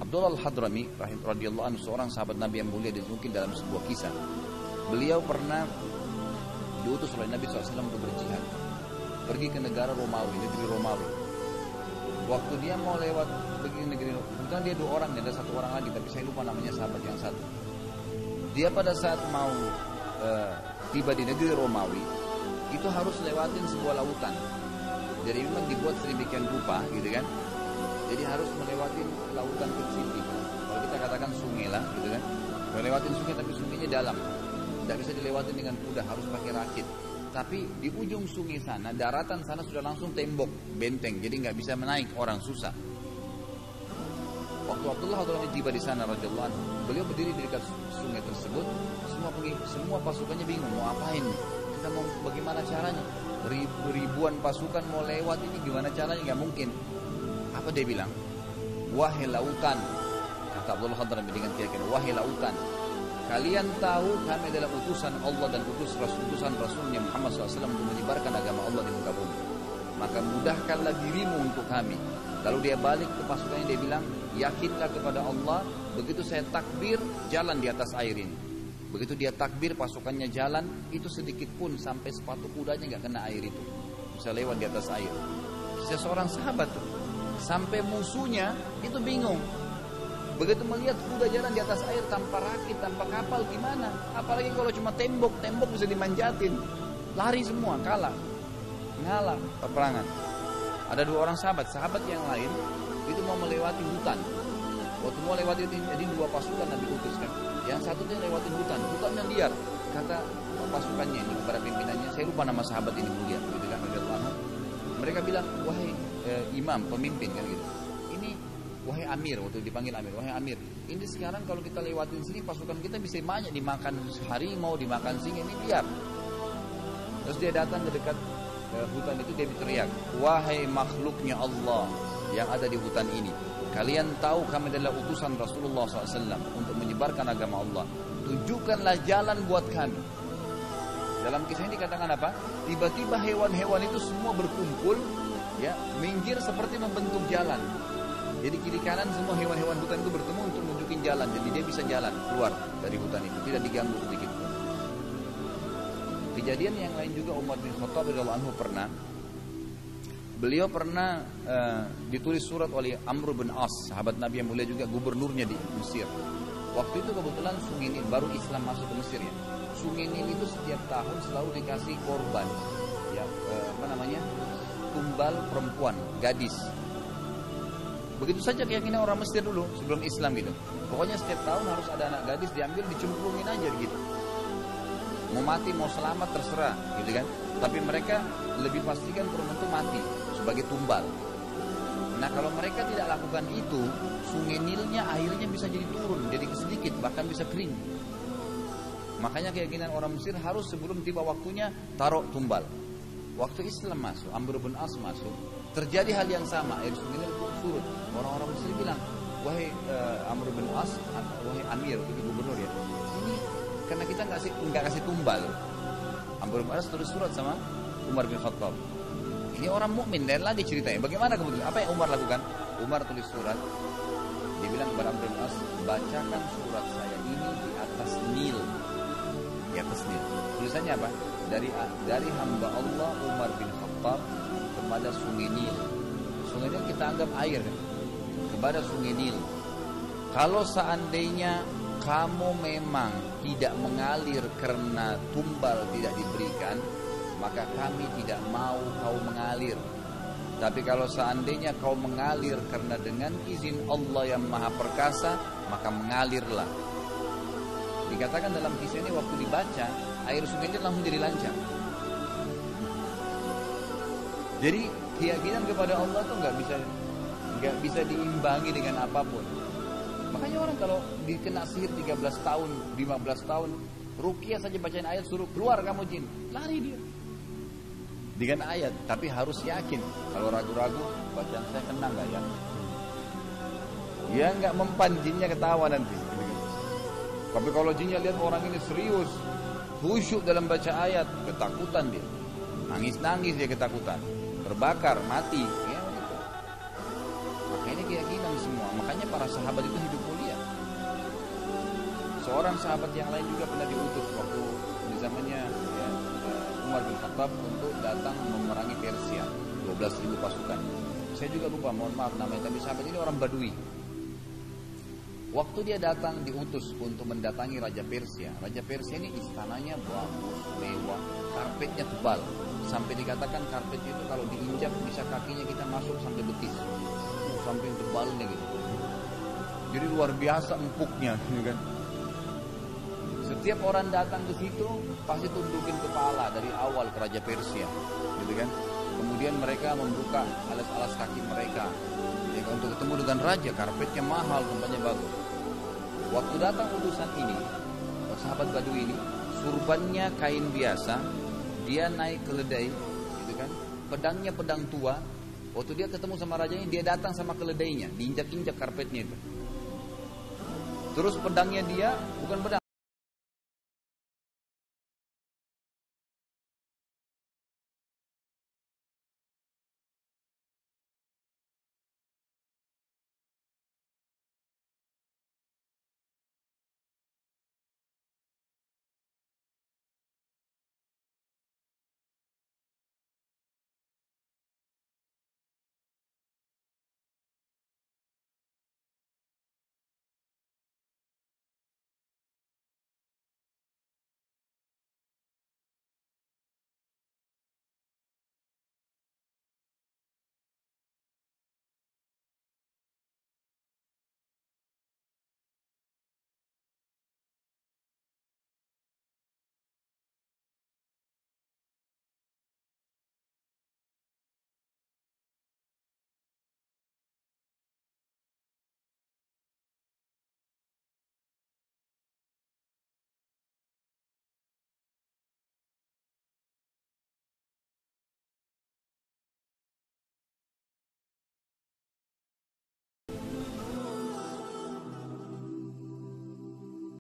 Abdullah Al-Hadrami radhiyallahu anhu, seorang sahabat Nabi yang mulia, dinukil dalam sebuah kisah. Beliau pernah diutus oleh Nabi SAW untuk berjihad, pergi ke negara Romawi, negeri Romawi. Waktu dia mau lewat pergi ke negeri, kebetulan dia 2 orang, ada 1 orang lagi, tapi saya lupa namanya sahabat yang satu. Dia pada saat mau tiba di negeri Romawi, itu harus lewatin sebuah lautan. Jadi memang dibuat sedemikian rupa, gitu kan? Jadi harus melewati lautan kecil gitu. Kalau kita katakan sungai lah, gitu kan? Melewati sungai, tapi sungainya dalam, tidak bisa dilewati dengan mudah, harus pakai rakit. Tapi di ujung sungai sana, daratan sana sudah langsung tembok, benteng, jadi nggak bisa menaik, orang susah. Waktu Abdullah Al-Hadrami tiba di sana radhiyallahu anhu, beliau berdiri di dekat sungai tersebut. Semua pasukannya bingung mau apain nih? Kita mau bagaimana caranya? Ribuan pasukan mau lewat ini, gimana caranya? Nggak mungkin. Apa dia bilang? Wahai lautan, kata Abdullah Al-Hadrami dengan keyakinan, wahai lautan, kalian tahu kami adalah utusan Allah dan utusan Rasulnya Muhammad SAW untuk menyebarkan agama Allah di muka bumi. Maka mudahkanlah dirimu untuk kami. Lalu dia balik ke pasukannya, dia bilang, yakinlah kepada Allah. Begitu saya takbir, jalan di atas air ini. Begitu dia takbir, pasukannya jalan, itu sedikit pun sampai sepatu kudanya nggak kena air itu, bisa lewat di atas air. Seseorang sahabat tuh, sampai musuhnya itu bingung. Begitu melihat kuda jalan di atas air tanpa rakit, tanpa kapal, gimana? Apalagi kalau cuma tembok bisa dimanjatin. Lari semua, kalah, ngalah peperangan. Ada 2 orang sahabat yang lain itu mau melewati hutan. Waktu mau lewati, jadi 2 pasukan Nabi utuskan. Yang satu dia lewatin hutannya liar. Kata pasukannya ini kepada pimpinannya, saya lupa nama sahabat ini mulia, gitu kan, radhiyallahu anhu. Mereka bilang, wahai imam, pemimpin kan gitu. Ini wahai Amir, waktu dipanggil Amir, wahai Amir, ini sekarang kalau kita lewatin sini pasukan kita bisa banyak dimakan harimau, dimakan singa, ini liar. Terus dia datang ke dekat hutan itu, dia berteriak, wahai makhluknya Allah yang ada di hutan ini, kalian tahu kami adalah utusan Rasulullah SAW untuk menyebarkan agama Allah. Tunjukkanlah jalan buat kami. Dalam kisah ini dikatakan apa? Tiba-tiba hewan-hewan itu semua berkumpul, ya, minggir seperti membentuk jalan. Jadi kiri kanan semua hewan-hewan hutan itu bertemu untuk menunjukin jalan. Jadi dia bisa jalan keluar dari hutan itu, tidak diganggu sedikit pun. Kejadian yang lain juga, Umar bin Khattab radhiyallahu anhu beliau pernah ditulis surat oleh Amr bin As, sahabat Nabi yang mulia juga, gubernurnya di Mesir. Waktu itu kebetulan Sungai Nil, baru Islam masuk ke Mesir ya. Sungai Nil itu setiap tahun selalu dikasih korban, ya, tumbal perempuan, gadis. Begitu saja keyakinan orang Mesir dulu sebelum Islam gitu. Pokoknya setiap tahun harus ada anak gadis diambil, dicemplungin aja gitu. Mau mati mau selamat terserah, gitu kan. Tapi mereka lebih pastikan perempuan itu mati sebagai tumbal. Nah kalau mereka tidak lakukan itu, Sungai Nilnya airnya bisa jadi turun, jadi sedikit, bahkan bisa kering. Makanya keyakinan orang Mesir harus sebelum tiba waktunya taruh tumbal. Waktu Islam masuk, Amr bin As masuk, terjadi hal yang sama, air Sungai Nil surut. Orang-orang Mesir bilang, wahai Amr bin As, wahai Amir, itu gubernur ya, ini karena kita nggak kasih tumbal. Amr bin As tulis surat sama Umar bin Khattab. Ini orang mukmin, dan lagi ceritanya. Bagaimana kemudian? Apa yang Umar lakukan? Umar tulis surat. Dia bilang kepada Amr bin As, bacakan surat saya ini di atas Nil. Di atas Nil. Tulisannya apa? Dari hamba Allah Umar bin Khattab kepada Sungai Nil. Sungai Nil kita anggap air kan? Kepada Sungai Nil. Kalau seandainya kamu memang tidak mengalir karena tumbal tidak diberikan, maka kami tidak mau kau mengalir. Tapi kalau seandainya kau mengalir karena dengan izin Allah yang Maha Perkasa, maka mengalirlah. Dikatakan dalam kisah ini waktu dibaca, air sungai itu langsung jadi lancar. Jadi keyakinan kepada Allah itu nggak bisa diimbangi dengan apapun. Makanya orang kalau dikena sihir 13 tahun, 15 tahun, ruqyah saja bacain ayat suruh keluar kamu jin, lari dia. Dengan ayat, tapi harus yakin. Kalau ragu-ragu, bacaan saya kena nggak ya? Ya nggak mempan, jinnya ketawa nanti. Tapi kalau jinnya lihat orang ini serius, khusyuk dalam baca ayat, ketakutan dia, nangis-nangis dia ketakutan, terbakar, mati. Ya, gitu. Maka ini keyakinan semua. Makanya para sahabat itu hidup mulia. Seorang sahabat yang lain juga pernah diutus waktu di zamannya ya, Umar bin Khattab untuk datang memerangi Persia, 12.000 pasukan. Saya juga lupa, mohon maaf namanya, tapi sahabat ini orang Badui. Waktu dia datang diutus untuk mendatangi Raja Persia. Raja Persia ini istananya bagus, mewah, karpetnya tebal. Sampai dikatakan karpet itu kalau diinjak bisa kakinya kita masuk sampai betis. Sampai tebalnya gitu. Jadi luar biasa empuknya, kan? Setiap orang datang ke situ pasti tundukin kepala dari awal ke Raja Persia, gitu kan? Kemudian mereka membuka alas-alas kaki mereka, ya, untuk ketemu dengan raja. Karpetnya mahal, tempatnya bagus. Waktu datang utusan ini, sahabat Badui ini, surbannya kain biasa, dia naik keledai, gitu kan? Pedangnya pedang tua. Waktu dia ketemu sama rajanya, dia datang sama keledainya, diinjak-injak karpetnya itu. Terus pedangnya dia bukan pedang.